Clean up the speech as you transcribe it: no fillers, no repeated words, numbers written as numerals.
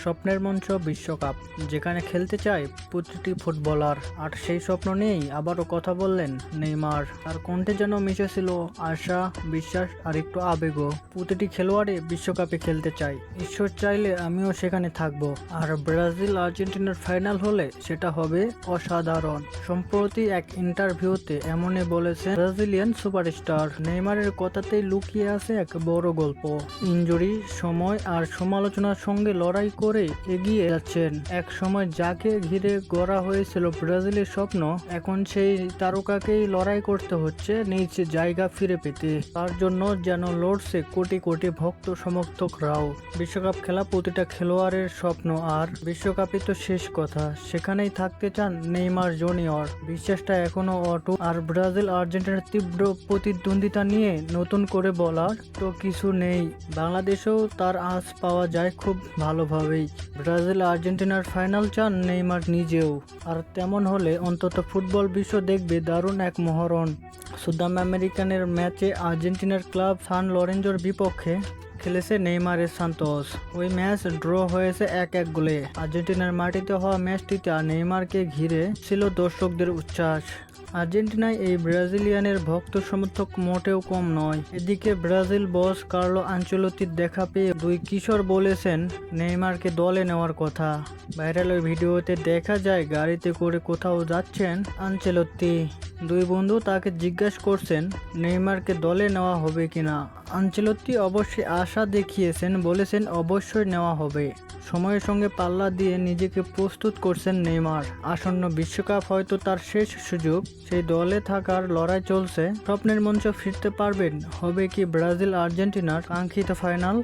স্বপ্নের মঞ্চ বিশ্বকাপ, যেখানে খেলতে চায় প্রতিটি ফুটবলার। আর সেই স্বপ্ন নিয়েই আবারও কথা বললেন নেইমার। তার কণ্ঠে যেন মিশেছিল আশা, বিশ্বাস আর একটু আবেগও। প্রতিটি খেলোয়াড়ই বিশ্বকাপে খেলতে চায়, ঈশ্বর চাইলে আমিও সেখানে থাকবো। আর ব্রাজিল আর্জেন্টিনার ফাইনাল হলে সেটা হবে অসাধারণ। সম্প্রতি এক ইন্টারভিউতে এমনই বলেছেন ব্রাজিলিয়ান সুপারস্টার। নেইমারের কথাতেই লুকিয়ে আছে এক বড় গল্প। ইনজুরি, সময় আর সমালোচনার সঙ্গে লড়াই করে এগিয়ে যাচ্ছেন। এক সময় যাকে ঘিরে গড়া হয়েছিল ব্রাজিলের স্বপ্ন, এখন সেই তারকাকেই লড়াই করতে হচ্ছে নিজ জায়গা ফিরে পেতে। তার জন্য যেন লড়ছে কোটি কোটি ভক্ত সমর্থকরাও। বিশ্বকাপ খেলা প্রতিটা খেলোয়াড়ের স্বপ্ন, আর বিশ্বকাপই তো শেষ কথা। সেখানেই থাকতে চান নেইমার জুনিয়র। বিশ্বাসটা এখনো অটুট। আর ব্রাজিল আর্জেন্টিনার তীব্র প্রতিদ্বন্দ্বিতা নিয়ে নতুন করে বলার তো কিছু নেই। বাংলাদেশেও তার আঁচ পাওয়া যায় খুব ভালোভাবেই। ব্রাজিল আর্জেন্টিনার ফাইনাল চান নেইমার নিজেও। আর তেমন হলে অন্তত ফুটবল বিশ্ব দেখবে দারুণ এক মহরণ। সুদাম আমেরিকানের ম্যাচে আর্জেন্টিনার ক্লাব সান লরেঞ্জোর বিপক্ষে খেলেছে নেইমারের সান্তোস। ওই ম্যাচ ড্র হয়েছে 1-1 গোলে। আর্জেন্টিনার মাটিতে হওয়া ম্যাচটিতে নেইমারকে ঘিরে ছিল দর্শকদের উচ্ছ্বাস। আর্জেন্টিনায় এই ব্রাজিলিয়ানের ভক্ত সমর্থক মোটেও কম নয়। এদিকে ব্রাজিল বস কার্লো আনচেলত্তির দেখা পেয়ে দুই কিশোর বলেছেন নেইমারকে দলে নেওয়ার কথা। ভাইরাল ওই ভিডিওতে দেখা যায় গাড়িতে করে কোথাও যাচ্ছেন আনচেলত্তি। দুই বন্ধু তাকে জিজ্ঞাসা করছেন নেইমারকে দলে নেওয়া হবে কিনা। আনচেলত্তি অবশ্যই আশা দেখিয়েছেন, বলেছেন অবশ্যই নেওয়া হবে। সময়ের সঙ্গে পাল্লা দিয়ে নিজেকে প্রস্তুত করছেন নেইমার। আসন্ন বিশ্বকাপ হয়তো তার শেষ সুযোগ। সেই দলে থাকার লড়াই চলছে। স্বপ্নের মঞ্চে ফিরতে পারবেন? হবে কি ব্রাজিল আর্জেন্টিনার কাঙ্ক্ষিত ফাইনাল?